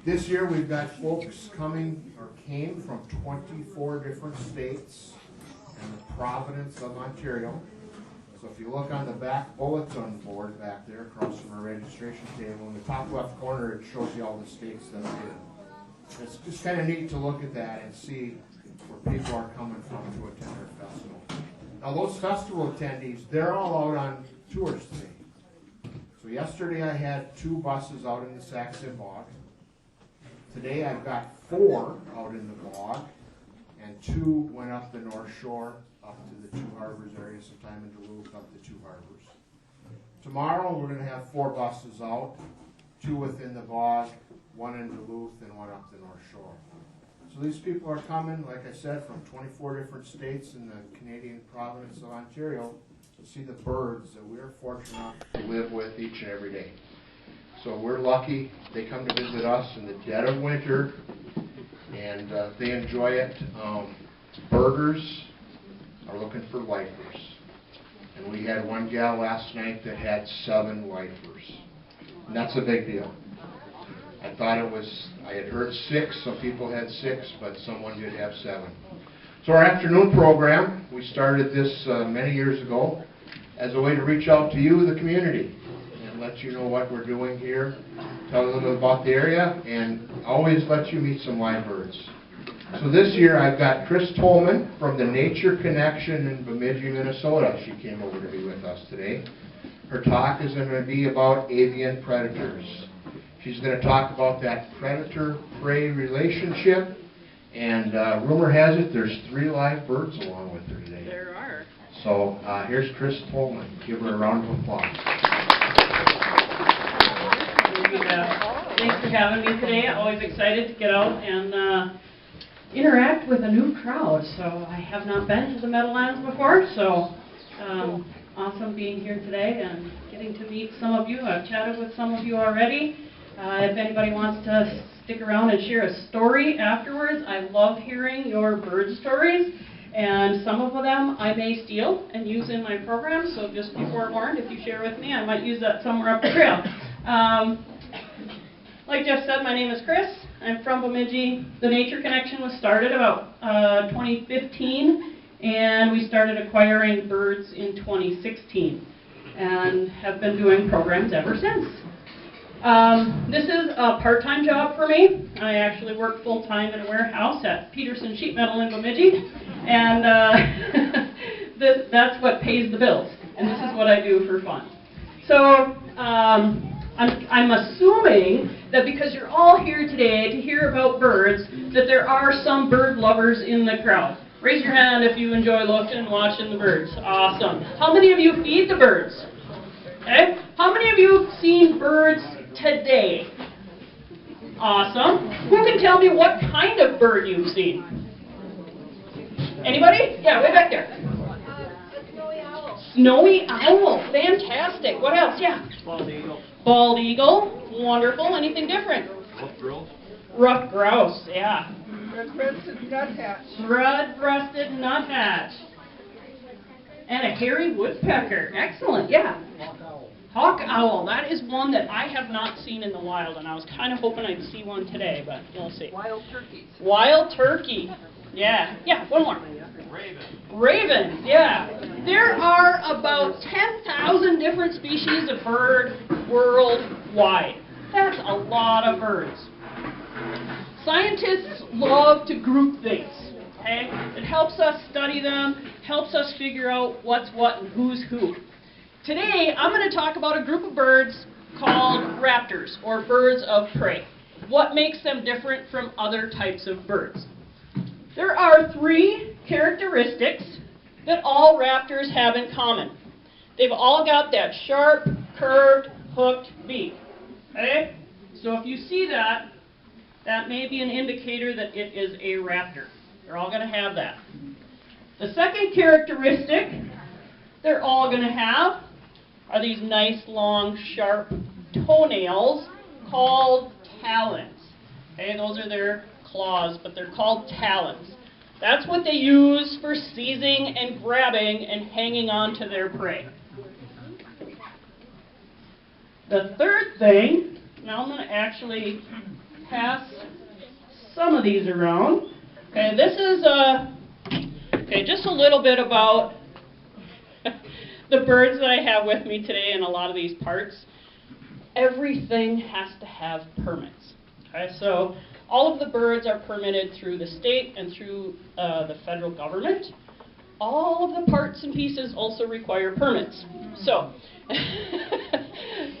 This year we've got folks coming or came from 24 different states and the province of Ontario. So if you look on the back bulletin board back there across from our registration table, in the top left corner it shows you all the states that are here. It's just kind of neat to look at that and see where people are coming from to attend our festival. Now those festival attendees, they're all out on tours today. So yesterday I had 2 buses out in the Sax-Zim Bog. Today I've got 4 out in the bog, and 2 went up the North Shore, up to the 2 harbors area, sometime in Duluth, up the 2 harbors. Tomorrow we're going to have 4 buses out, 2 within the bog, 1 in Duluth, and 1 up the North Shore. So these people are coming, like I said, from 24 different states in the Canadian province of Ontario to see the birds that we're fortunate enough to live with each and every day. So we're lucky. They come to visit us in the dead of winter, and they enjoy it. Birders are looking for lifers. And we had one gal last night that had 7 lifers. And that's a big deal. I thought it was, I had heard 6, some people had 6, but someone did have 7. So our afternoon program, we started this many years ago as a way to reach out to you, the community, and let you know what we're doing here, tell you a little bit about the area, and always let you meet some live birds. So this year I've got Chris Tolman from the Nature Connection in Bemidji, Minnesota. She came over to be with us today. Her talk is going to be about avian predators. She's going to talk about that predator-prey relationship, and rumor has it there's 3 live birds along with her today. There are. So here's Chris Tolman. Give her a round of applause. Thanks for having me today. Always excited to get out and interact with a new crowd. So I have not been to the Meadowlands before, so awesome being here today and getting to meet some of you. I've chatted with some of you already. If anybody wants to stick around and share a story afterwards, I love hearing your bird stories, and some of them I may steal and use in my program, so just be forewarned, if you share with me, I might use that somewhere up the trail. Like Jeff said, my name is Chris. I'm from Bemidji. The Nature Connection was started about 2015, and we started acquiring birds in 2016, and have been doing programs ever since. This is a part-time job for me. I actually work full-time in a warehouse at Peterson Sheet Metal in Bemidji, and that's what pays the bills, and this is what I do for fun. So I'm assuming that because you're all here today to hear about birds, that there are some bird lovers in the crowd. Raise your hand if you enjoy looking and watching the birds. Awesome. How many of you feed the birds? Okay. How many of you have seen birds today? Awesome. Who can tell me what kind of bird you've seen? Anybody? Yeah, way back there. Snowy owl. Snowy owl. Fantastic. What else? Yeah. Bald eagle. Bald eagle. Wonderful. Anything different? Ruffed grouse. Ruffed grouse. Yeah. Red-breasted nuthatch. Red-breasted nuthatch. And a hairy woodpecker. Excellent. Yeah. Hawk owl. That is one that I have not seen in the wild, and I was kind of hoping I'd see one today, but we'll see. Wild turkeys. Wild turkey. Yeah. Yeah, one more. Raven. Ravens, yeah. There are about 10,000 different species of bird worldwide. That's a lot of birds. Scientists love to group things. Okay? It helps us study them, helps us figure out what's what and who's who. Today, I'm going to talk about a group of birds called raptors, or birds of prey. What makes them different from other types of birds? There are 3 characteristics that all raptors have in common. They've all got that sharp, curved, hooked beak. Okay? So if you see that, that may be an indicator that it is a raptor. They're all going to have that. The second characteristic they're all going to have are these nice, long, sharp toenails called talons. Okay, those are their claws, but they're called talons. That's what they use for seizing and grabbing and hanging on to their prey. The third thing, now I'm going to actually pass some of these around. Okay, this is just a little bit about the birds that I have with me today and a lot of these parts. Everything has to have permits. Okay, so all of the birds are permitted through the state and through the federal government. All of the parts and pieces also require permits. So,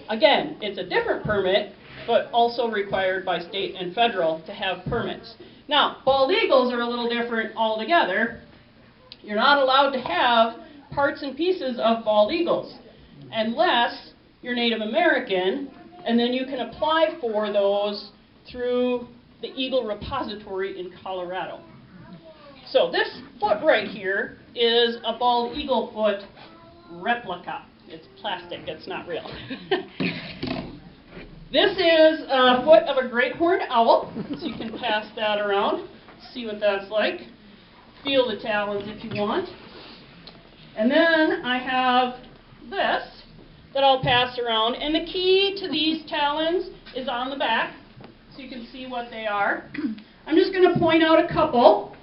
again, it's a different permit, but also required by state and federal to have permits. Now, bald eagles are a little different altogether. You're not allowed to have parts and pieces of bald eagles unless you're Native American, and then you can apply for those through the Eagle Repository in Colorado. So this foot right here is a bald eagle foot replica. It's plastic, it's not real. This is a foot of a great horned owl, so you can pass that around, see what that's like. Feel the talons if you want. And then I have this that I'll pass around, and the key to these talons is on the back, so you can see what they are. I'm just going to point out a couple.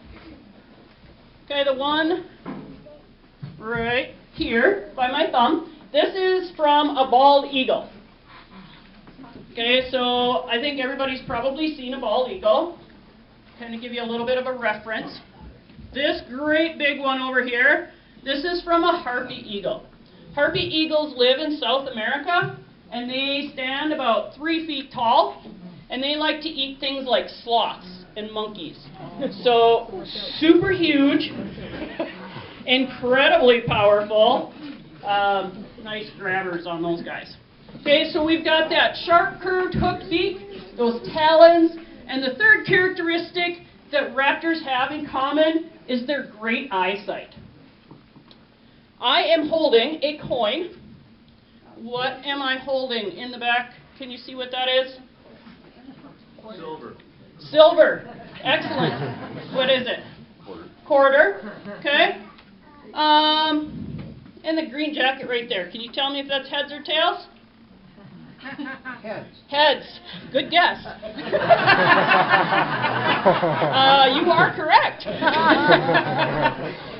Okay, the one right here by my thumb, this is from a bald eagle. Okay, so I think everybody's probably seen a bald eagle. Kind of give you a little bit of a reference. This great big one over here, this is from a harpy eagle. Harpy eagles live in South America, and they stand about 3 feet tall, and they like to eat things like sloths and monkeys. So, super huge, incredibly powerful, nice grabbers on those guys. Okay, so we've got that sharp, curved, hooked beak, those talons, and the third characteristic that raptors have in common is their great eyesight. I am holding a coin. What am I holding in the back? Can you see what that is? Silver. Silver. Excellent. What is it? Quarter. Okay. And the green jacket right there. Can you tell me if that's heads or tails? Heads. Heads. Good guess. You are correct.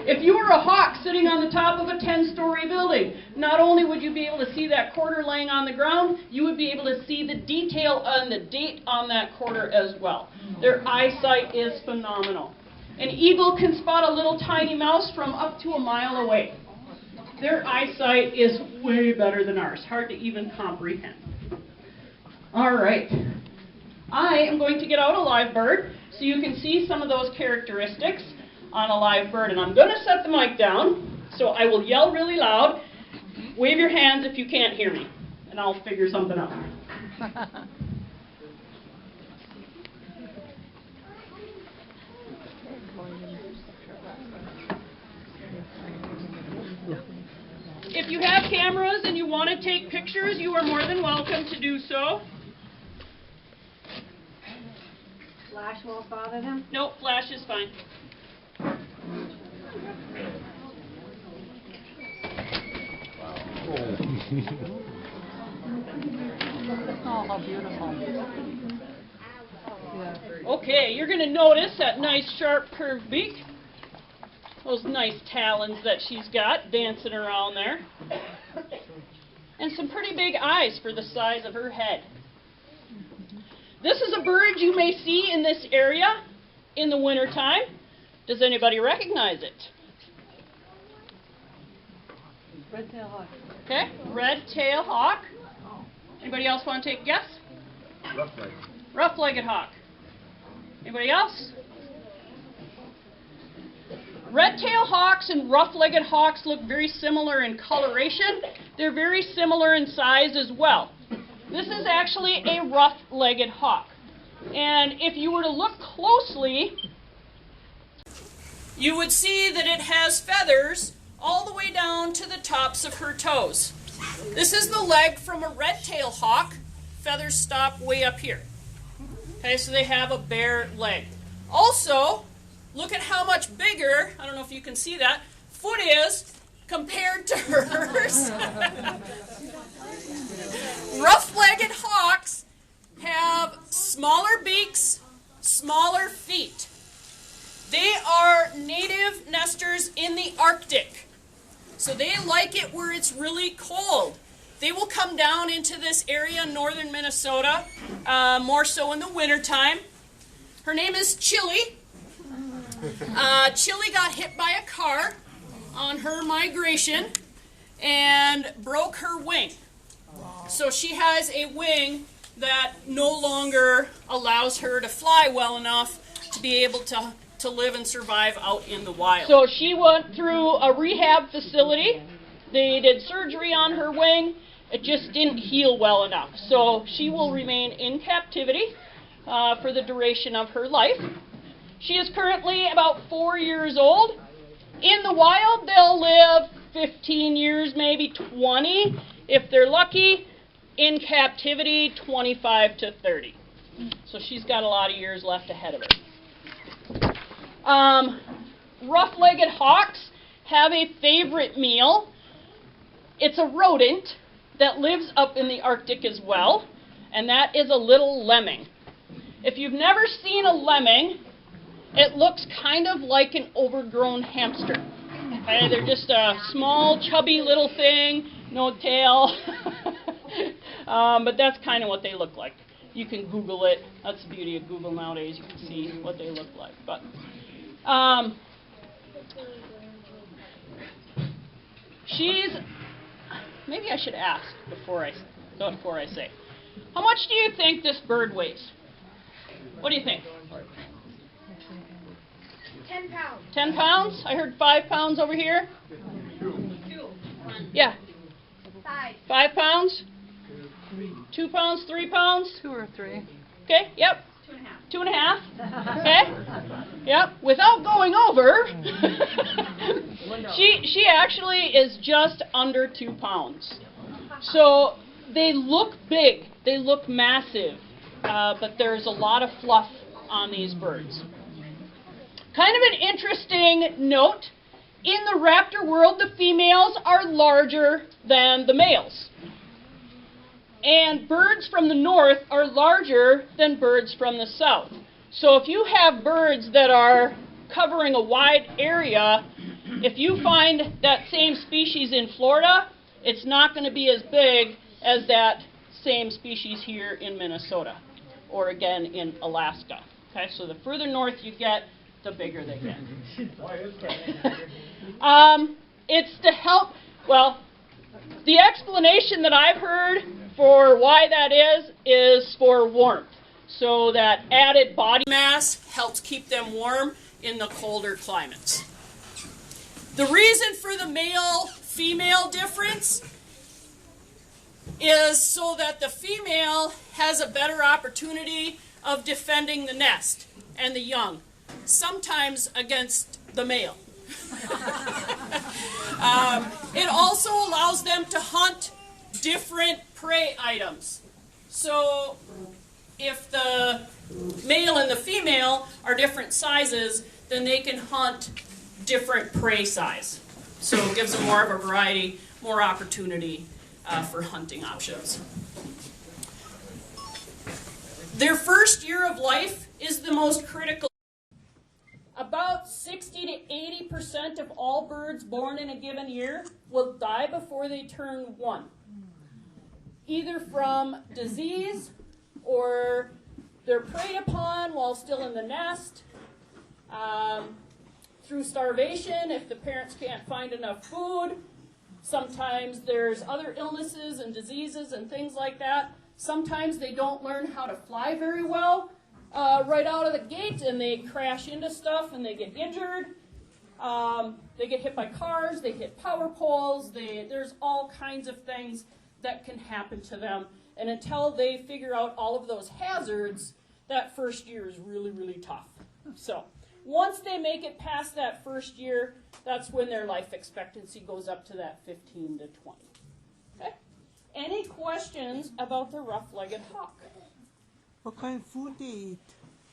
If you were a hawk sitting on the top of a 10-story building, not only would you be able to see that quarter laying on the ground, you would be able to see the detail on the date on that quarter as well. Their eyesight is phenomenal. An eagle can spot a little tiny mouse from up to a mile away. Their eyesight is way better than ours. Hard to even comprehend. All right. I am going to get out a live bird so you can see some of those characteristics on a live bird. And I'm going to set the mic down, so I will yell really loud. Wave your hands if you can't hear me, and I'll figure something out. If you have cameras and you want to take pictures, you are more than welcome to do so. Flash won't bother them? Nope, flash is fine. Oh, how beautiful. Okay, you're going to notice that nice sharp curved beak. Those nice talons that she's got dancing around there. And some pretty big eyes for the size of her head. This is a bird you may see in this area in the wintertime. Does anybody recognize it? Red-tailed hawk. Okay, red-tailed hawk. Anybody else want to take a guess? Rough-legged. Rough-legged hawk. Anybody else? Red-tailed hawks and rough-legged hawks look very similar in coloration. They're very similar in size as well. This is actually a rough-legged hawk. And if you were to look closely, you would see that it has feathers all the way down to the tops of her toes. This is the leg from a red-tailed hawk. Feathers stop way up here. Okay, so they have a bare leg. Also, look at how much bigger, I don't know if you can see that, foot is compared to hers. Rough-legged hawks have smaller beaks, smaller feet. They are native nesters in the Arctic. So they like it where it's really cold. They will come down into this area in northern Minnesota, more so in the wintertime. Her name is Chili. Chili got hit by a car on her migration and broke her wing. So she has a wing that no longer allows her to fly well enough to be able to live and survive out in the wild. So she went through a rehab facility. They did surgery on her wing. It just didn't heal well enough. So she will remain in captivity for the duration of her life. She is currently about 4 years old. In the wild, they'll live 15 years, maybe 20, if they're lucky. In captivity, 25 to 30. So she's got a lot of years left ahead of her. Rough-legged hawks have a favorite meal. It's a rodent that lives up in the Arctic as well, and that is a little lemming. If you've never seen a lemming, it looks kind of like an overgrown hamster. Okay, they're just a small, chubby little thing, no tail. But that's kind of what they look like. You can Google it. That's the beauty of Google nowadays. You can see what they look like. But maybe I should ask before I say. How much do you think this bird weighs? What do you think? 10 pounds. 10 pounds? I heard 5 pounds over here. 2. Yeah. 5. 5 pounds? 2 pounds, 3 pounds? 2 or 3. Okay, yep. 2.5. 2.5. Okay. Yep. Without going over, she actually is just under 2 pounds. So they look big. They look massive. But there's a lot of fluff on these birds. Kind of an interesting note. In the raptor world, the females are larger than the males. And birds from the north are larger than birds from the south. So if you have birds that are covering a wide area, if you find that same species in Florida, it's not going to be as big as that same species here in Minnesota or again in Alaska. Okay, so the further north you get, the bigger they get. Why is that? It's to help, well, the explanation that I've heard for why that is for warmth. So that added body mass helps keep them warm in the colder climates. The reason for the male-female difference is so that the female has a better opportunity of defending the nest and the young, sometimes against the male. It also allows them to hunt different prey items. So if the male and the female are different sizes, then they can hunt different prey size. So it gives them more of a variety, more opportunity for hunting options. Their first year of life is the most critical. About 60 to 80% of all birds born in a given year will die before they turn 1. Either from disease or they're preyed upon while still in the nest, through starvation if the parents can't find enough food. Sometimes there's other illnesses and diseases and things like that. Sometimes they don't learn how to fly very well right out of the gate, and they crash into stuff and they get injured. They get hit by cars, they hit power poles, there's all kinds of things that can happen to them. And until they figure out all of those hazards, that first year is really, really tough. So once they make it past that first year, that's when their life expectancy goes up to that 15 to 20. Okay? Any questions about the rough-legged hawk? What kind of food they eat?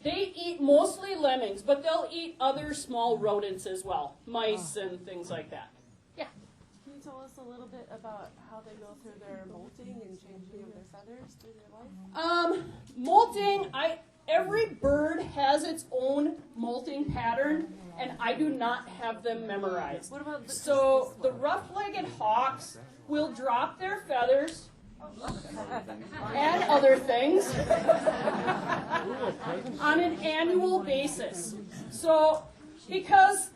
They eat mostly lemmings, but they'll eat other small rodents as well, mice and things like that. Yeah? Can you tell us a little bit about how they go through their molting and changing of their feathers through their life? Molting, every bird has its own molting pattern, and I do not have them memorized. What about So the rough-legged hawks will drop their feathers and other things on an annual basis. So because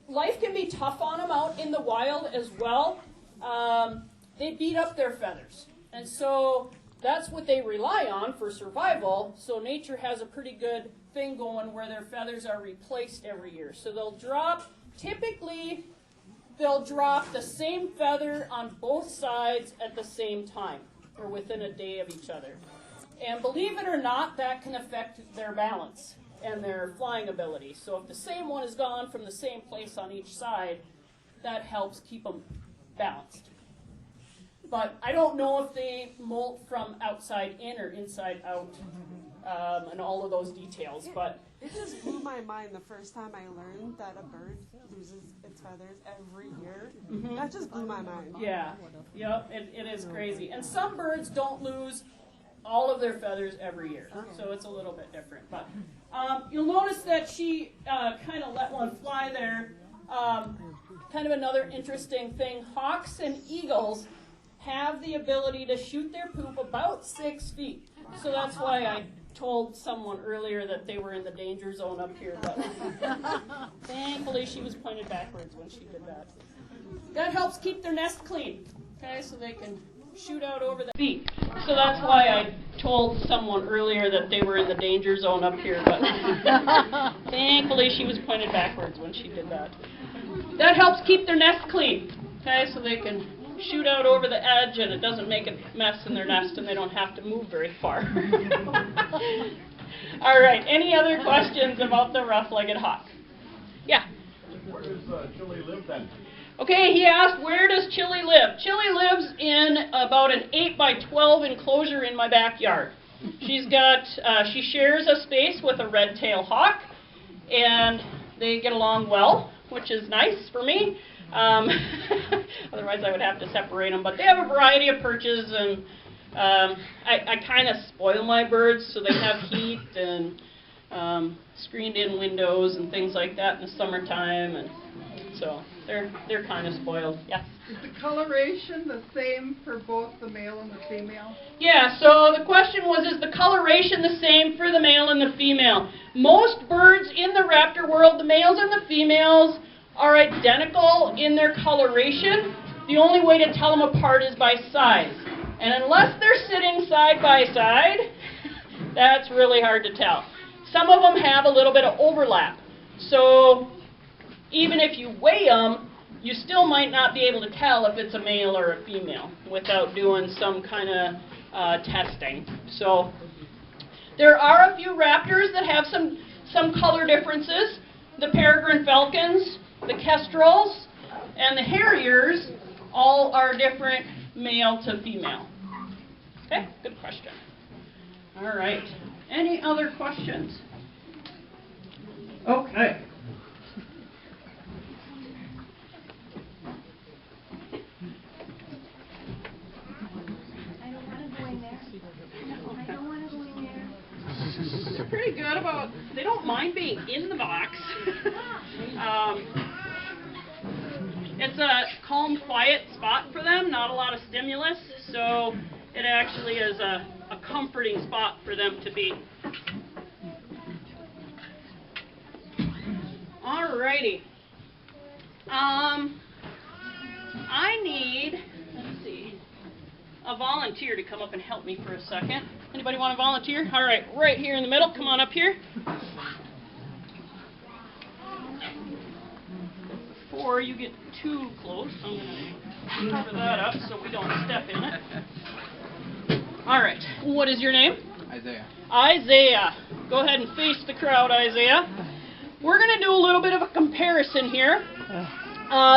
life can be tough on them out in the wild as well, they beat up their feathers. And so that's what they rely on for survival. So nature has a pretty good thing going where their feathers are replaced every year. So typically they'll drop the same feather on both sides at the same time, or within a day of each other. And believe it or not, that can affect their balance and their flying ability. So if the same one is gone from the same place on each side, that helps keep them balanced. But I don't know if they molt from outside in or inside out, and all of those details. But it just blew my mind the first time I learned that a bird loses its feathers every year. Mm-hmm. That just blew my mind. Yeah, yep, it is crazy. And some birds don't lose all of their feathers every year, so it's a little bit different. But you'll notice that she kind of let one fly there. Kind of another interesting thing, hawks and eagles have the ability to shoot their poop about 6 feet. So that's why I told someone earlier that they were in the danger zone up here, but thankfully she was pointed backwards when she did that. That helps keep their nest clean, okay, so they can shoot out over the feet. So that's why I told someone earlier that they were in the danger zone up here, but thankfully she was pointed backwards when she did that. That helps keep their nest clean, okay, so they can shoot out over the edge and it doesn't make a mess in their nest and they don't have to move very far. All right, any other questions about the rough-legged hawk? Yeah? Where does Chili live then? Okay, he asked, where does Chili live? Chili lives in about an 8x12 enclosure in my backyard. She shares a space with a red-tailed hawk, and they get along well, which is nice for me. Otherwise I would have to separate them. But they have a variety of perches, and I kind of spoil my birds so they have heat and screened-in windows and things like that in the summertime, and so they're kind of spoiled. Yes? Is the coloration the same for both the male and the female? Yeah, so the question was, is the coloration the same for the male and the female? Most birds in the raptor world, the males and the females, are identical in their coloration. The only way to tell them apart is by size. And unless they're sitting side by side, that's really hard to tell. Some of them have a little bit of overlap. So even if you weigh them, you still might not be able to tell if it's a male or a female without doing some kind of testing. So there are a few raptors that have some color differences. The peregrine falcons, the kestrels, and the harriers all are different male to female. Okay, good question. All right, any other questions? Okay. I don't want to go in there. I don't want to go in there. They're pretty good about, they don't mind being in the box. It's a calm, quiet spot for them, not a lot of stimulus, so it actually is a comforting spot for them to be. Alrighty. I need, let's see, a volunteer to come up and help me for a second. Anybody want to volunteer? All right, right here in the middle. Come on up here. Before you get too close, I'm going to cover that up so we don't step in it. All right. What is your name? Isaiah. Isaiah. Go ahead and face the crowd, Isaiah. We're going to do a little bit of a comparison here.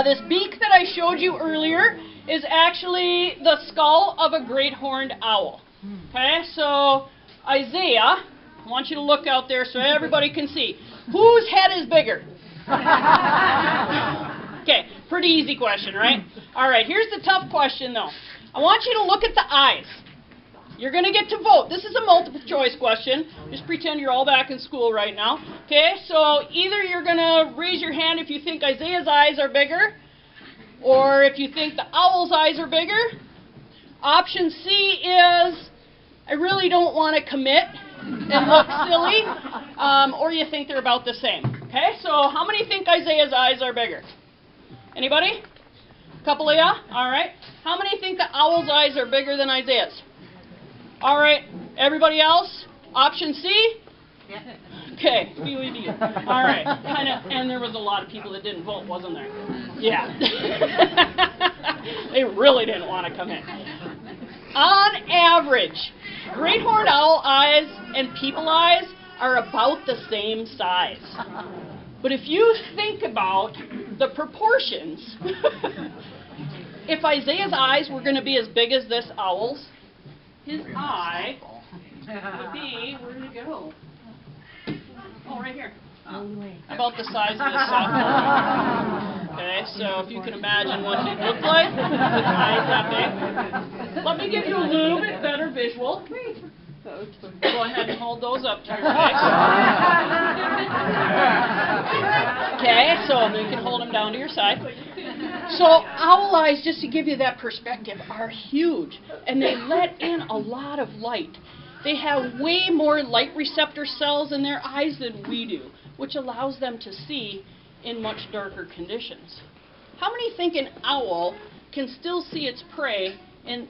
This beak that I showed you earlier is actually the skull of a great horned owl. Okay, so Isaiah, I want you to look out there so everybody can see. Whose head is bigger? Okay, pretty easy question, right? All right, here's the tough question, though. I want you to look at the eyes. You're going to get to vote. This is a multiple choice question. Just pretend you're all back in school right now. Okay, so either you're going to raise your hand if you think Isaiah's eyes are bigger, or if you think the owl's eyes are bigger. Option C is, I really don't want to commit and look silly, or you think they're about the same. Okay, so how many think Isaiah's eyes are bigger? Anybody? A couple of ya? All right. How many think the owl's eyes are bigger than Isaiah's? All right. Everybody else? Option C? Okay. All right. And there was a lot of people that didn't vote, wasn't there? Yeah. They really didn't want to come in. On average, great horned owl eyes and people eyes are about the same size. But if you think about the proportions, if Isaiah's eyes were going to be as big as this owl's, his eye would be, where did it go? Oh, right here. About the size of this softball. Okay, so if you can imagine what he'd look like with eyes that big. Let me give you a little bit better visual. Go ahead and hold those up to your face. Okay, so you can hold them down to your side. So owl eyes, just to give you that perspective, are huge, and they let in a lot of light. They have way more light receptor cells in their eyes than we do, which allows them to see in much darker conditions. How many think an owl can still see its prey in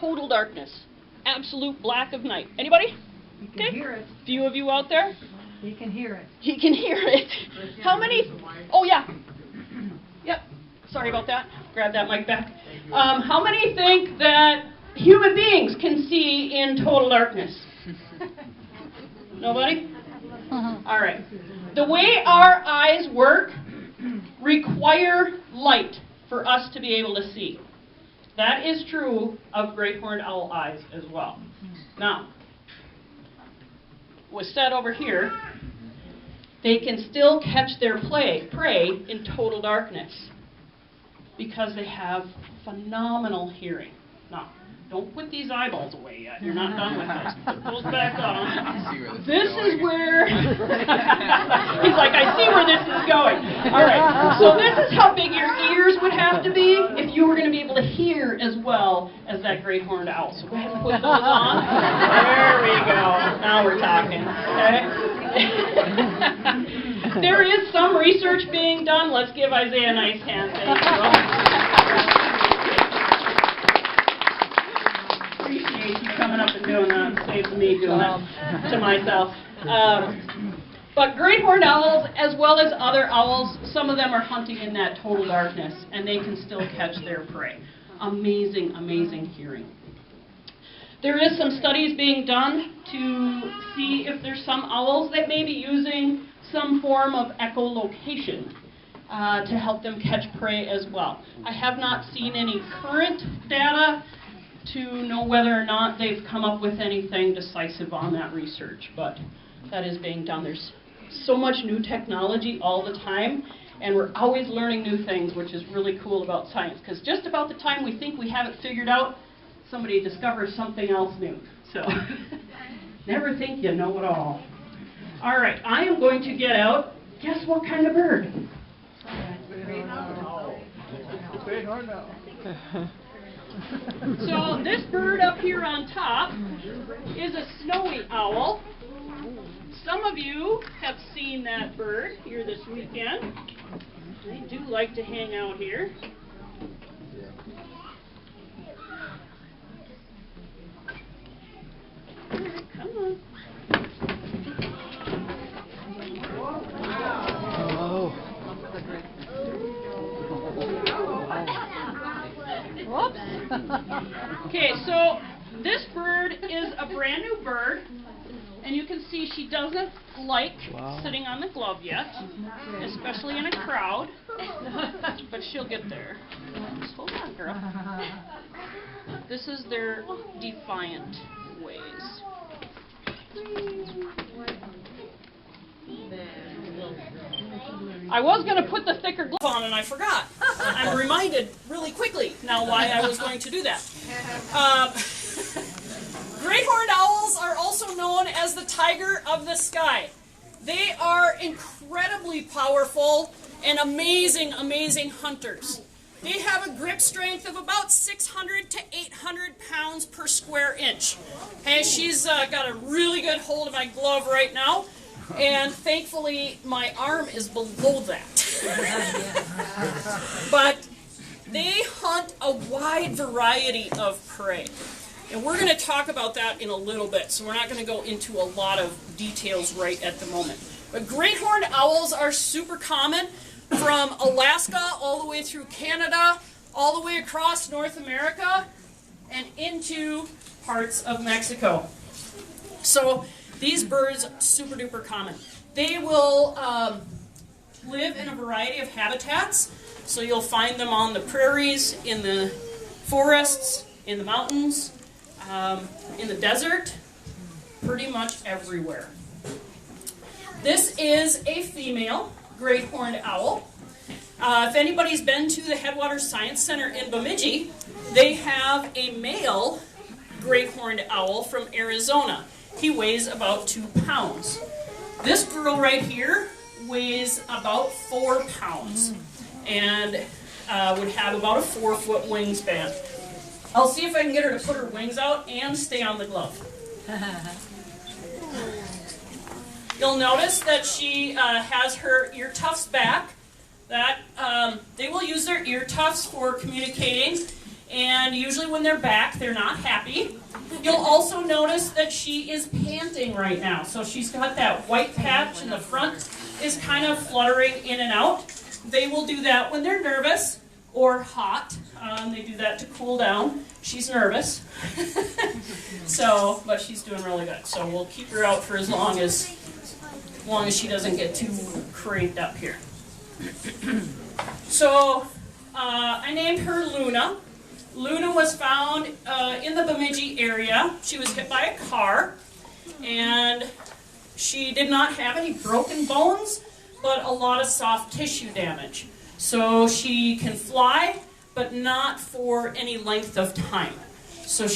total darkness? Absolute black of night. Anybody? You can hear it. Few of you out there? He can hear it. He can hear it. How many? Oh, yeah. Yep. Sorry about that. Grab that mic back. How many think that human beings can see in total darkness? Nobody? All right. The way our eyes work require light for us to be able to see. That is true of great horned owl eyes as well. Now, was said over here, they can still catch their prey in total darkness because they have phenomenal hearing. Now, don't put these eyeballs away yet. You're not done with this. Put those back on. This is where... He's like, I see where this is going. All right. So this is how big your ears would have to be if you were going to be able to hear as well as that great horned owl. So go ahead and put those on. There we go. Now we're talking. Okay? There is some research being done. Let's give Isaiah a nice hand. Thank you. Appreciate you coming up and doing that. Saves me doing it to myself. But great horned owls, as well as other owls, some of them are hunting in that total darkness, and they can still catch their prey. Amazing, amazing hearing. There is some studies being done to see if there's some owls that may be using some form of echolocation to help them catch prey as well. I have not seen any current data to know whether or not they've come up with anything decisive on that research, but that is being done. There's so much new technology all the time, and we're always learning new things, which is really cool about science, because just about the time we think we have it figured out, somebody discovers something else new. So never think you know it all. All right, I am going to get out. Guess what kind of bird? So this bird up here on top is a snowy owl. Some of you have seen that bird here this weekend. They do like to hang out here. Come on. Whoops. Okay, so this bird is a brand new bird, and you can see she doesn't like sitting on the glove yet, especially in a crowd, but she'll get there. Just hold on, girl. This is their defiant ways. I was going to put the thicker glove on and I forgot. I'm reminded really quickly now why I was going to do that. Great horned owls are also known as the tiger of the sky. They are incredibly powerful and amazing, amazing hunters. They have a grip strength of about 600 to 800 pounds per square inch. Okay, she's got a really good hold of my glove right now, and thankfully my arm is below that. But they hunt a wide variety of prey. And we're going to talk about that in a little bit, so we're not going to go into a lot of details right at the moment. But great horned owls are super common from Alaska all the way through Canada, all the way across North America, and into parts of Mexico. So these birds, super duper common. They will live in a variety of habitats. So you'll find them on the prairies, in the forests, in the mountains, in the desert, pretty much everywhere. This is a female great horned owl. If anybody's been to the Headwaters Science Center in Bemidji, they have a male great horned owl from Arizona. He weighs about 2 pounds. This girl right here weighs about 4 pounds and would have about a 4-foot wingspan. I'll see if I can get her to put her wings out and stay on the glove. You'll notice that she has her ear tufts back. That they will use their ear tufts for communicating, and usually when they're back, they're not happy. You'll also notice that she is panting right now. So she's got that white patch in the front is kind of fluttering in and out. They will do that when they're nervous or hot. They do that to cool down. She's nervous. But she's doing really good. So we'll keep her out for as long as she doesn't get too cranked up here. So I named her Luna. Luna was found in the Bemidji area. She was hit by a car, and she did not have any broken bones, but a lot of soft tissue damage. So she can fly, but not for any length of time. So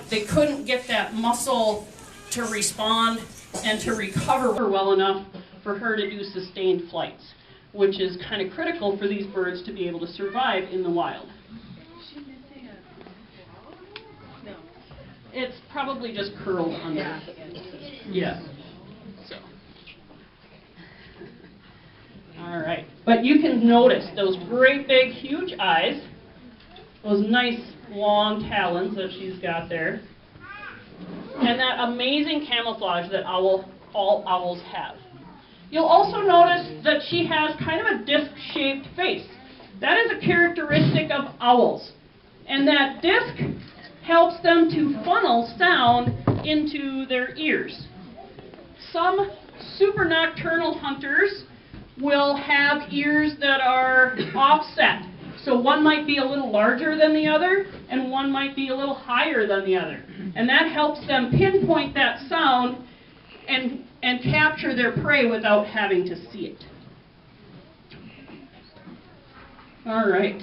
they couldn't get that muscle to respond and to recover well enough for her to do sustained flights, which is kind of critical for these birds to be able to survive in the wild. No. It's probably just curled under. Yeah. So. All right. But you can notice those great big huge eyes, those nice long talons that she's got there, and that amazing camouflage that all owls have. You'll also notice that she has kind of a disc-shaped face. That is a characteristic of owls. And that disc helps them to funnel sound into their ears. Some super nocturnal hunters will have ears that are offset. So one might be a little larger than the other, and one might be a little higher than the other. And that helps them pinpoint that sound and capture their prey without having to see it. All right.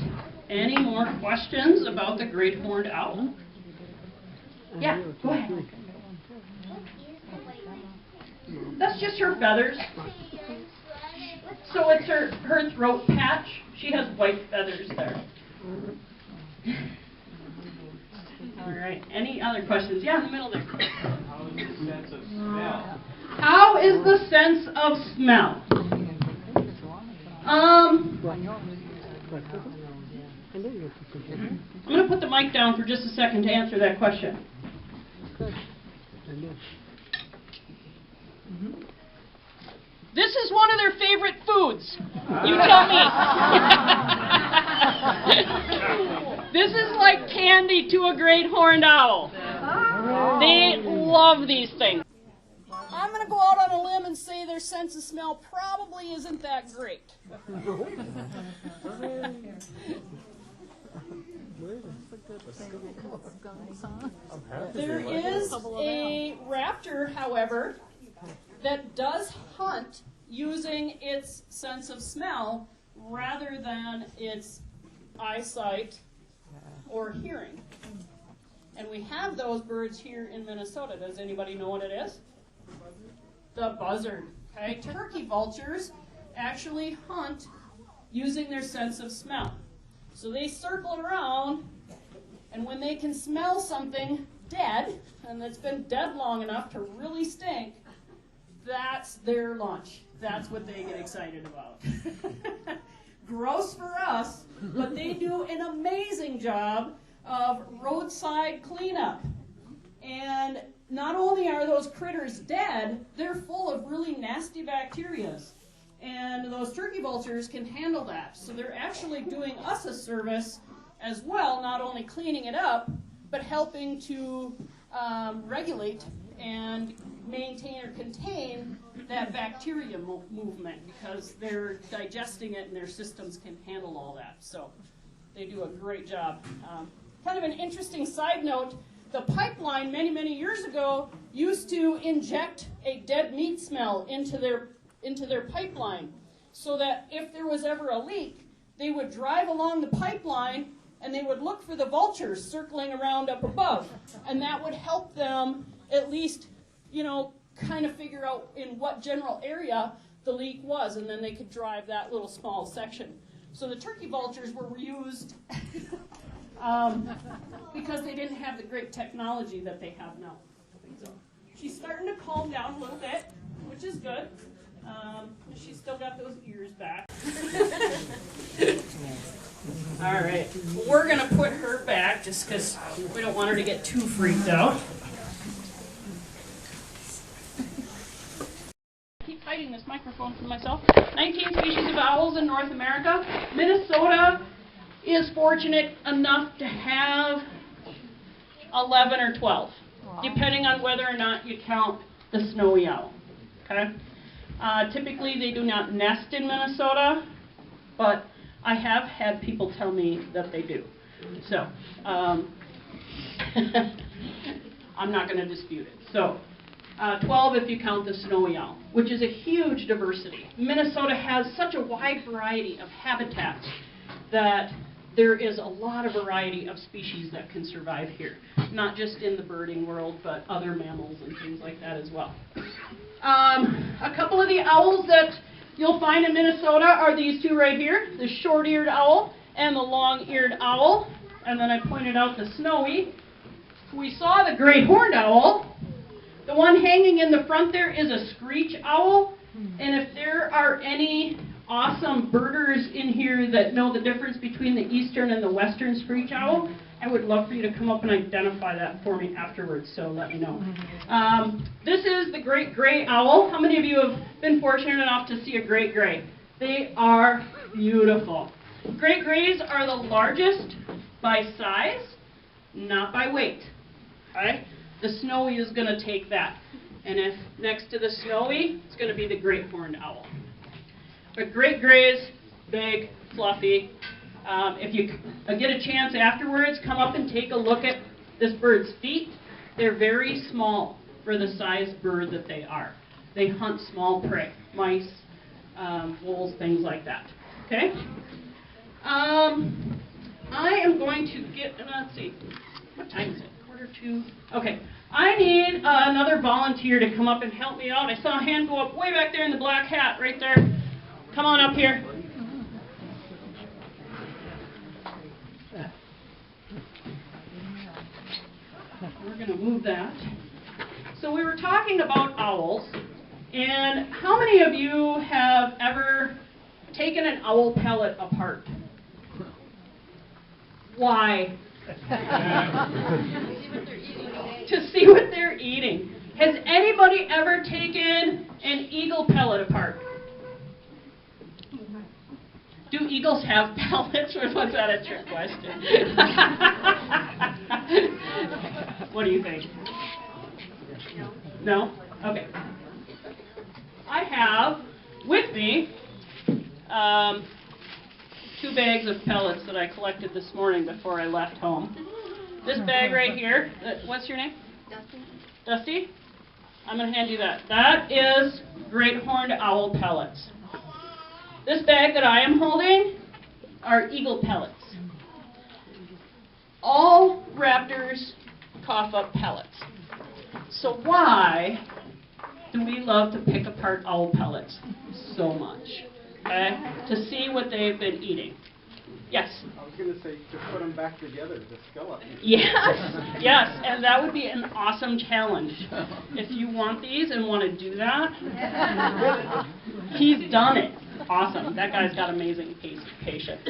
Any more questions about the great horned owl? Yeah, go ahead. That's just her feathers. So it's her throat patch. She has white feathers there. All right. Any other questions? Yeah, in the middle there. How is the sense of smell? I'm going to put the mic down for just a second to answer that question. This is one of their favorite foods. You tell me. This is like candy to a great horned owl. They love these things. I'm going to go out on a limb and say their sense of smell probably isn't that great. There is a raptor, however, that does hunt using its sense of smell rather than its eyesight or hearing. And we have those birds here in Minnesota. Does anybody know what it is? The buzzard. Okay? Turkey vultures actually hunt using their sense of smell. So they circle around, and when they can smell something dead, and it's been dead long enough to really stink, that's their lunch. That's what they get excited about. Gross for us, but they do an amazing job of roadside cleanup. And not only are those critters dead, they're full of really nasty bacteria. And those turkey vultures can handle that. So they're actually doing us a service as well, not only cleaning it up, but helping to regulate and maintain or contain that bacteria movement, because they're digesting it and their systems can handle all that. So they do a great job. Kind of an interesting side note, the pipeline many, many years ago used to inject a dead meat smell into their pipeline, so that if there was ever a leak, they would drive along the pipeline and they would look for the vultures circling around up above, and that would help them at least, kind of figure out in what general area the leak was, and then they could drive that little small section. So the turkey vultures were used because they didn't have the great technology that they have now. So she's starting to calm down a little bit, which is good. She's still got those ears back. All right, we're going to put her back just because we don't want her to get too freaked out. Keep hiding this microphone from myself. 19 species of owls in North America. Minnesota is fortunate enough to have 11 or 12, depending on whether or not you count the snowy owl. Okay? Typically, they do not nest in Minnesota, but I have had people tell me that they do. So, I'm not going to dispute it. So, 12 if you count the snowy owl, which is a huge diversity. Minnesota has such a wide variety of habitats that there is a lot of variety of species that can survive here, not just in the birding world, but other mammals and things like that as well. A couple of the owls that you'll find in Minnesota are these two right here, the short-eared owl and the long-eared owl. And then I pointed out the snowy. We saw the great horned owl. The one hanging in the front there is a screech owl. And if there are any awesome birders in here that know the difference between the eastern and the western screech owl, I would love for you to come up and identify that for me afterwards, so let me know. This is the great gray owl. How many of you have been fortunate enough to see a great gray? They are beautiful. Great grays are the largest by size, not by weight. Okay? The snowy is going to take that. And if next to the snowy, it's going to be the great horned owl. But great grays, big, fluffy. If you get a chance afterwards, come up and take a look at this bird's feet. They're very small for the size bird that they are. They hunt small prey, mice, voles, things like that. Okay? I am going to get, let's see, what time is it? 1:45. Okay. I need another volunteer to come up and help me out. I saw a hand go up way back there in the black hat, right there. Come on up here. We're going to move that. So we were talking about owls, and how many of you have ever taken an owl pellet apart? Why? To see what they're eating. Has anybody ever taken an eagle pellet apart? Do eagles have pellets, or was that a trick question? What do you think? No? Okay. I have with me 2 bags of pellets that I collected this morning before I left home. This bag right here, what's your name? Dusty. Dusty? I'm going to hand you that. That is great horned owl pellets. This bag that I am holding are eagle pellets. All raptors cough up pellets. So why do we love to pick apart owl pellets so much? Okay? To see what they've been eating. Yes? I was going to say to put them back together, the skeleton. Yes, yes, and that would be an awesome challenge. If you want these and want to do that, he's done it. Awesome. That guy's got amazing patience.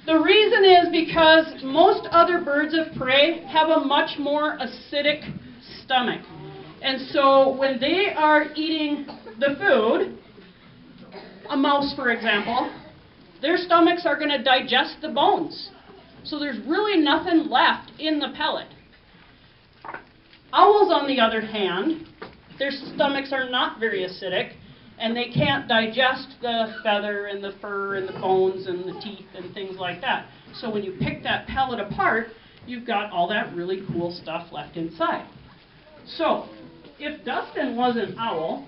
The reason is because most other birds of prey have a much more acidic stomach. And so when they are eating the food, a mouse for example, their stomachs are going to digest the bones. So there's really nothing left in the pellet. Owls, on the other hand, their stomachs are not very acidic, and they can't digest the feather and the fur and the bones and the teeth and things like that. So when you pick that pellet apart, you've got all that really cool stuff left inside. So if Dustin was an owl,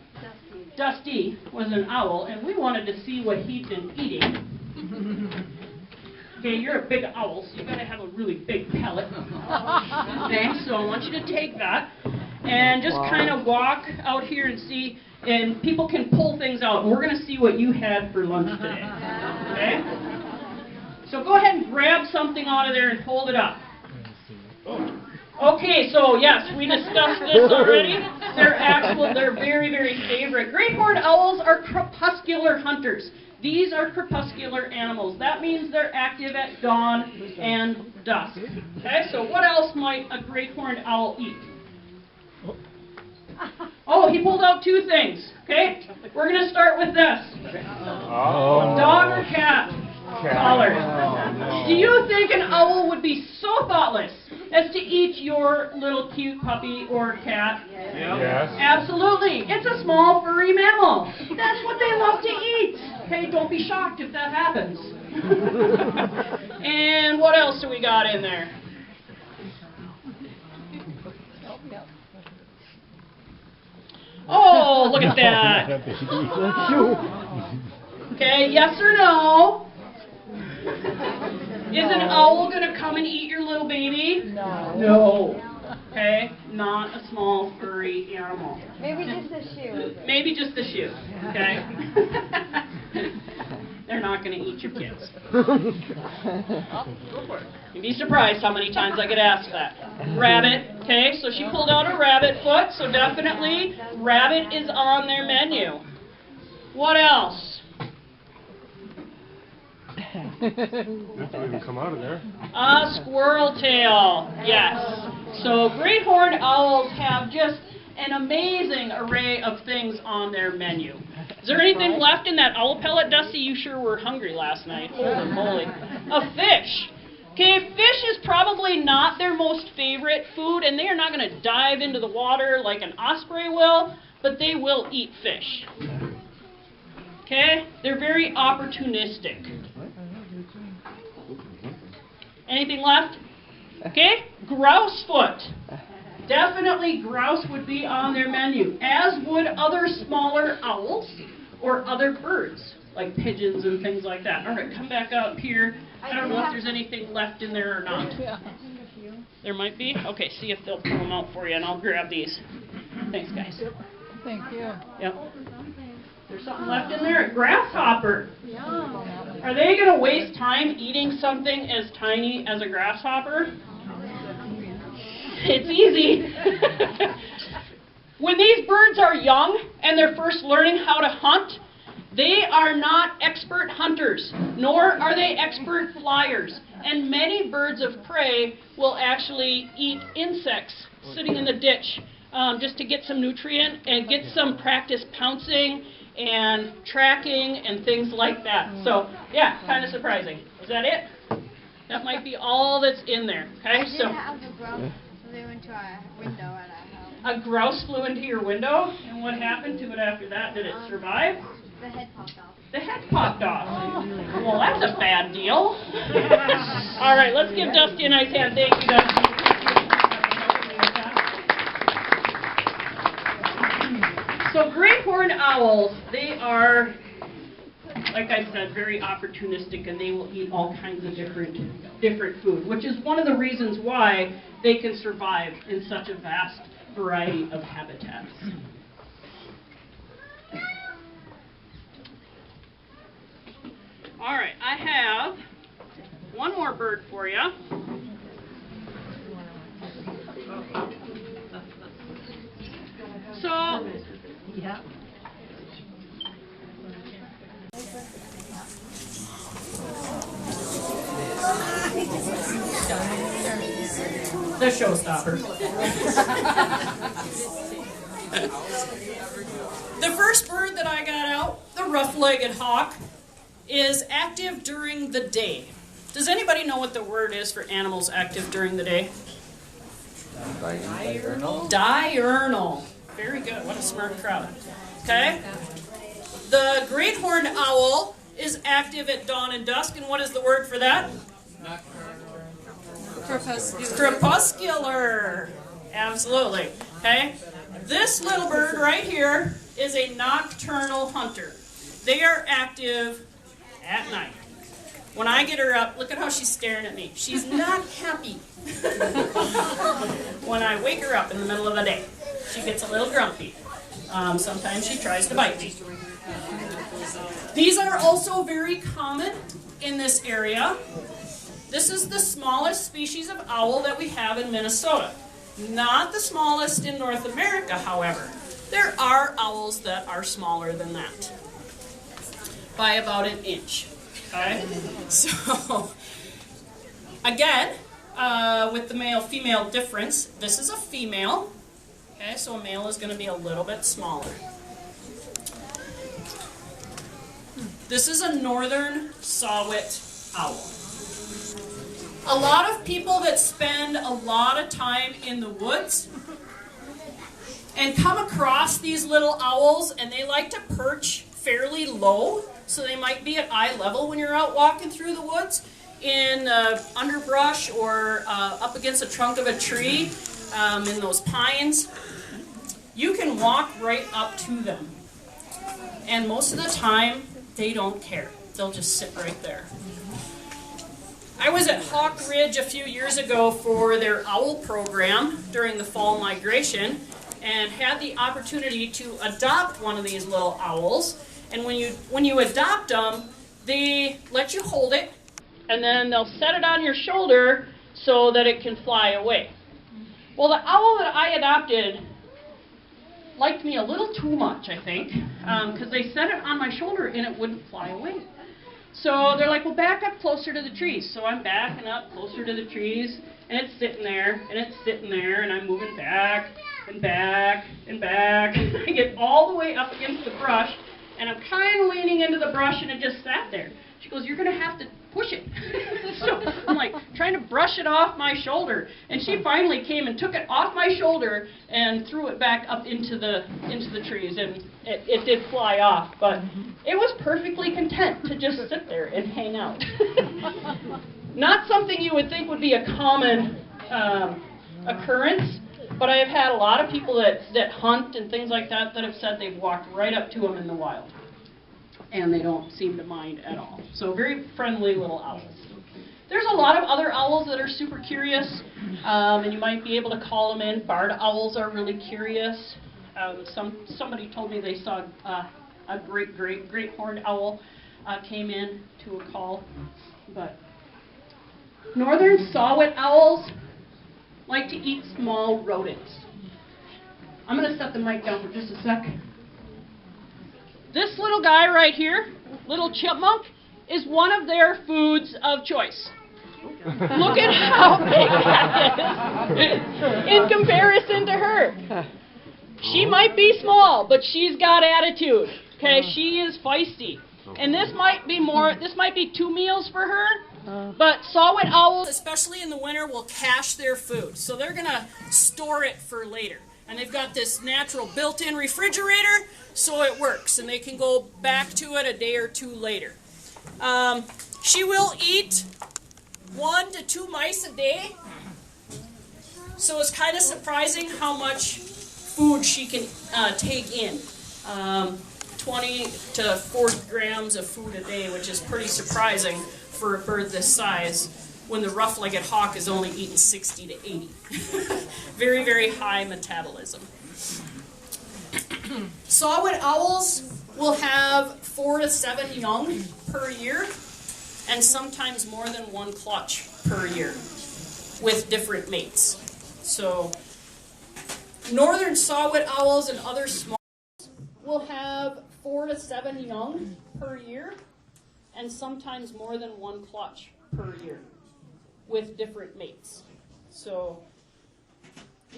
Dusty was an owl, and we wanted to see what he'd been eating. Okay, you're a big owl, so you've got to have a really big pellet. Okay, so I want you to take that and just kind of walk out here and see, and people can pull things out. We're going to see what you had for lunch today. Okay? So go ahead and grab something out of there and hold it up. Okay, so yes, we discussed this already. They're very, very favorite. Great horned owls are crepuscular hunters. These are crepuscular animals. That means they're active at dawn and dusk. Okay, so what else might a great horned owl eat? Oh, he pulled out two things. Okay, we're going to start with this. Dog or cat? Collar. Do you think an owl would be so thoughtless as to eat your little cute puppy or cat? Yes. Absolutely. It's a small furry mammal. That's what they love to eat. Okay, don't be shocked if that happens. And what else do we got in there? Oh, look at that. Okay, yes or no? Is an owl going to come and eat your little baby? No. No. Okay, not a small furry animal. Maybe just a shoe. Maybe just the shoe. Okay. They're not going to eat your kids. You'd be surprised how many times I get asked that. Rabbit. Okay, so she pulled out a rabbit foot, so definitely rabbit is on their menu. What else? Nothing even come out of there. A squirrel tail, yes. So great horned owls have just an amazing array of things on their menu. Is there anything left in that owl pellet, Dusty? You sure were hungry last night. Holy moly. A fish. Okay, fish is probably not their most favorite food, and they are not going to dive into the water like an osprey will, but they will eat fish. Okay, they're very opportunistic. Anything left? Okay, grouse foot. Definitely grouse would be on their menu, as would other smaller owls or other birds, like pigeons and things like that. All right, come back up here. I don't know if there's anything left in there or not. There might be? Okay, see if they'll pull them out for you, and I'll grab these. Thanks, guys. Thank you. Yep. There's something left in there? A grasshopper. Are they going to waste time eating something as tiny as a grasshopper? It's easy. When these birds are young and they're first learning how to hunt, they are not expert hunters, nor are they expert flyers. And many birds of prey will actually eat insects sitting in the ditch just to get some nutrient and get some practice pouncing and tracking and things like that. So, yeah, kind of surprising. Is that it? That might be all that's in there. Okay, so Flew into our window at our house. a grouse flew into your window, and what happened to it after that? Did it survive? The head popped off. The head popped off. Well, that's a bad deal. All right, let's give Dusty a nice hand. Thank you, Dusty. So great horned owls, they are, like I said, very opportunistic, and they will eat all kinds of different food, which is one of the reasons why they can survive in such a vast variety of habitats. All right, I have one more bird for you. So, Yeah. the showstopper. The first bird that I got out, the rough-legged hawk, is active during the day. Does anybody know what the word is for animals active during the day? Diurnal. Diurnal. Very good. What a smart crowd. Okay. The great horned owl is active at dawn and dusk, and what is the word for that? Crepuscular. Crepuscular. Absolutely. Okay. This little bird right here is a nocturnal hunter. They are active at night. When I get her up, look at how she's staring at me. She's not happy. When I wake her up in the middle of the day, she gets a little grumpy. Sometimes she tries to bite me. These are also very common in this area. This is the smallest species of owl that we have in Minnesota. Not the smallest in North America, however. There are owls that are smaller than that, by about an inch. Okay? So, again, with the male-female difference, this is a female. Okay, so a male is going to be a little bit smaller. This is a northern saw-whet owl. A lot of people that spend a lot of time in the woods and come across these little owls, and they like to perch fairly low, so they might be at eye level when you're out walking through the woods in underbrush or up against the trunk of a tree in those pines. You can walk right up to them, and most of the time they don't care. They'll just sit right there. I was at Hawk Ridge a few years ago for their owl program during the fall migration, and had the opportunity to adopt one of these little owls. And when you adopt them, they let you hold it, and then they'll set it on your shoulder so that it can fly away. Well, the owl that I adopted liked me a little too much, I think, because they set it on my shoulder and it wouldn't fly away. So they're like, well, back up closer to the trees. So I'm backing up closer to the trees, and it's sitting there, and it's sitting there, and I'm moving back and back and back. I get all the way up against the brush, and I'm kind of leaning into the brush, and it just sat there. She goes, you're going to have to push it. So I'm like trying to brush it off my shoulder, and she finally came and took it off my shoulder and threw it back up into the trees, and it did fly off, but it was perfectly content to just sit there and hang out. Not something you would think would be a common occurrence, but I have had a lot of people that hunt and things like that that have said they've walked right up to them in the wild, and they don't seem to mind at all. So very friendly little owls. There's a lot of other owls that are super curious, and you might be able to call them in. Barred owls are really curious. Somebody told me they saw a great horned owl came in to a call. But northern saw-whet owls like to eat small rodents. I'm going to set the mic down for just a sec. This little guy right here, little chipmunk, is one of their foods of choice. Look at how big that is in comparison to her. She might be small, but she's got attitude. Okay, she is feisty. And this might be 2 meals for her. But saw-whet owls, especially in the winter, will cache their food. So they're going to store it for later. And they've got this natural built-in refrigerator, so it works. And they can go back to it a day or 2 later. She will eat 1 to 2 mice a day. So it's kind of surprising how much food she can take in. 20 to 40 grams of food a day, which is pretty surprising for a bird this size, when the rough-legged hawk is only eating 60 to 80. Very, very high metabolism. Saw-whet owls will have 4 to 7 young per year, and sometimes more than one clutch per year with different mates. So northern saw-whet owls and other small will have 4 to 7 young per year, and sometimes more than one clutch per year with different mates. So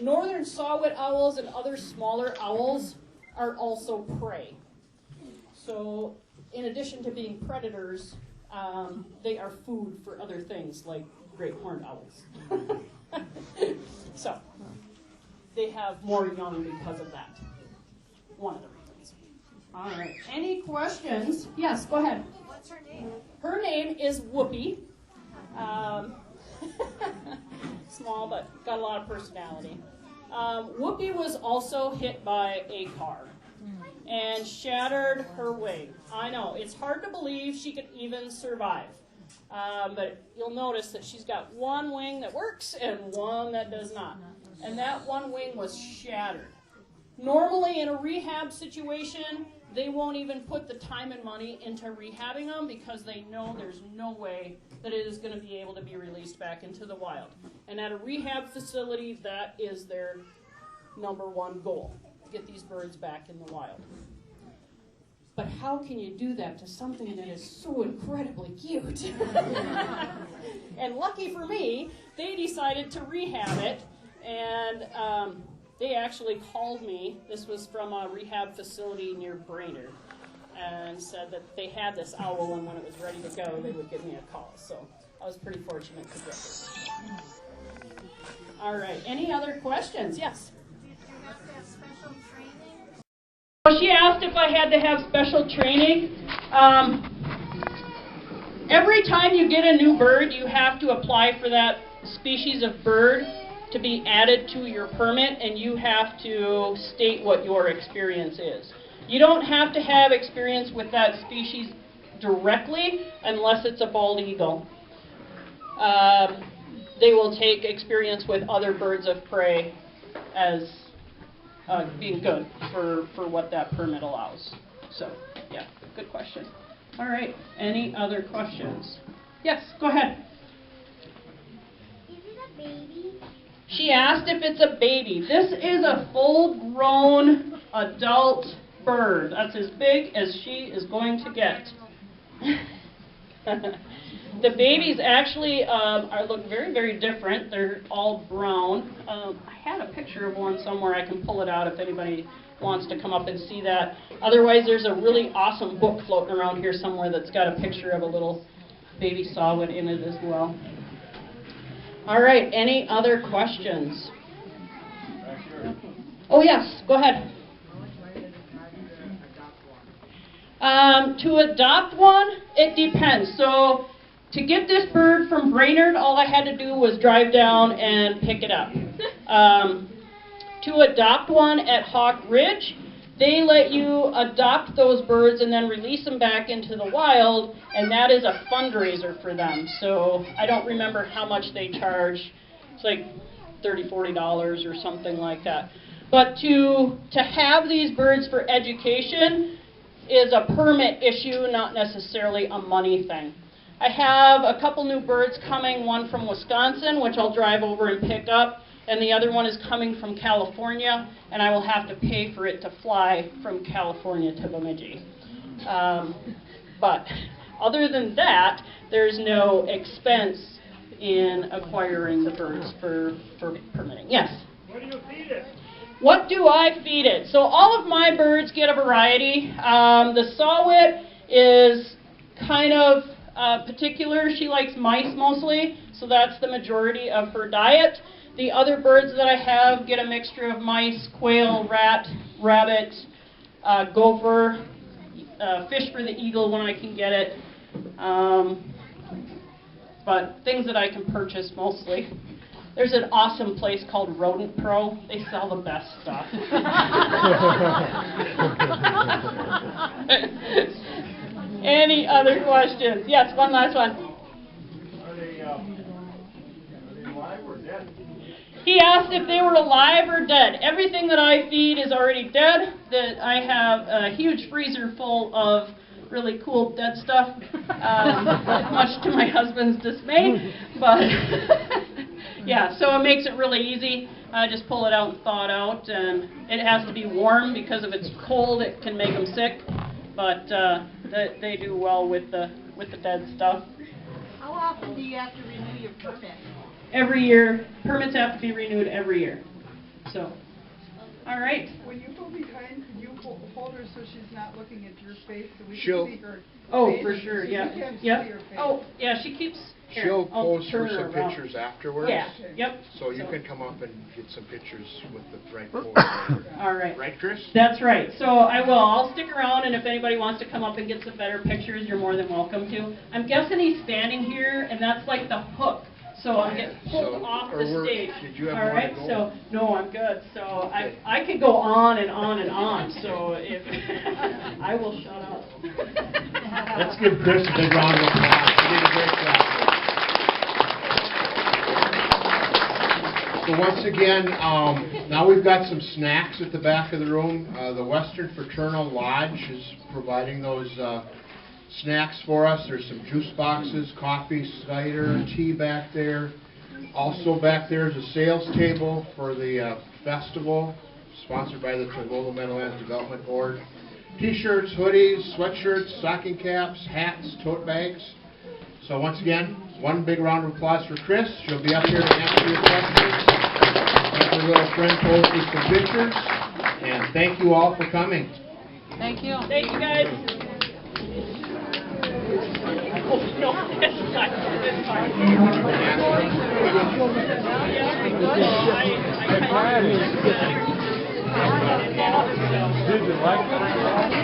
northern saw-whet owls and other smaller owls are also prey. So in addition to being predators, they are food for other things like great horned owls. So they have more young because of that. One of the reasons. All right. Any questions? Yes, go ahead. What's her name? Her name is Whoopi. Small, but got a lot of personality. Whoopi was also hit by a car and shattered her wing. I know, it's hard to believe she could even survive. But you'll notice that she's got one wing that works and one that does not. And that one wing was shattered. Normally in a rehab situation, they won't even put the time and money into rehabbing them because they know there's no way that it is going to be able to be released back into the wild. And at a rehab facility, that is their #1 goal, to get these birds back in the wild. But how can you do that to something that is so incredibly cute? And lucky for me, they decided to rehab it, and they actually called me. This was from a rehab facility near Brainerd, and said that they had this owl, and when it was ready to go, they would give me a call. So I was pretty fortunate to get it. All right, any other questions? Yes? Did you have to have special training? Well, she asked if I had to have special training. Every time you get a new bird, you have to apply for that species of bird to be added to your permit, and you have to state what your experience is. You don't have to have experience with that species directly unless it's a bald eagle. They will take experience with other birds of prey as being good for what that permit allows. So, yeah, good question. All right, any other questions? Yes, go ahead. Is it a baby? She asked if it's a baby. This is a full-grown adult bird. That's as big as she is going to get. The babies actually look very, very different. They're all brown. I had a picture of one somewhere. I can pull it out if anybody wants to come up and see that. Otherwise, there's a really awesome book floating around here somewhere that's got a picture of a little baby saw-whet in it as well. All right, any other questions? Oh, yes, go ahead. To adopt one, it depends. So to get this bird from Brainerd, all I had to do was drive down and pick it up. To adopt one at Hawk Ridge, they let you adopt those birds and then release them back into the wild, and that is a fundraiser for them. So I don't remember how much they charge. It's like $30, $40 or something like that. But to have these birds for education is a permit issue, not necessarily a money thing. I have a couple new birds coming, one from Wisconsin, which I'll drive over and pick up, and the other one is coming from California, and I will have to pay for it to fly from California to Bemidji. But other than that, there's no expense in acquiring the birds for permitting. Yes? What do you feed it? What do I feed it? So all of my birds get a variety. The saw-whet is kind of particular. She likes mice mostly, so that's the majority of her diet. The other birds that I have get a mixture of mice, quail, rat, rabbit, gopher, fish for the eagle when I can get it, but things that I can purchase mostly. There's an awesome place called Rodent Pro. They sell the best stuff. Any other questions? Yes, one last one. Are they live or dead? He asked if they were alive or dead. Everything that I feed is already dead. That I have a huge freezer full of really cool dead stuff, much to my husband's dismay. But yeah, so it makes it really easy. I just pull it out and thaw it out, and it has to be warm because if it's cold, it can make them sick. But they do well with the dead stuff. How often do you have to renew your permit? Every year, permits have to be renewed every year. So, all right. When you go behind, could you hold her so she's not looking at your face so we She'll- can see her Oh, face? for sure, So yeah. we can't see Yep. her face. Oh, yeah, she keeps. here, She'll I'll pose turn for her some around. pictures afterwards. Yeah, yep. So you can come up and get some pictures with the right pose. All right. Right, Chris? That's right. So I will. I'll stick around, and if anybody wants to come up and get some better pictures, you're more than welcome to. I'm guessing he's standing here, and that's like the hook. So I'm getting pulled So, off or the we're- stage. did you have All more to right. go? So no, I'm good. So Okay. I could go on and on and on. So if I will shut up. Let's give Chris a big round of applause. He did a great job. So once again, now we've got some snacks at the back of the room. The Western Fraternal Lodge is providing those snacks for us. There's some juice boxes, coffee, cider, tea back there. Also back there is a sales table for the festival, sponsored by the Toledo Meadowlands Development Board. T-shirts, hoodies, sweatshirts, stocking caps, hats, tote bags. So once again, one big round of applause for Chris. She'll be up here to answer your questions. Have her little friend pose with some pictures. And thank you all for coming. Thank you. Thank you, guys. Oh, no, that's fine. That's fine. Did you like it?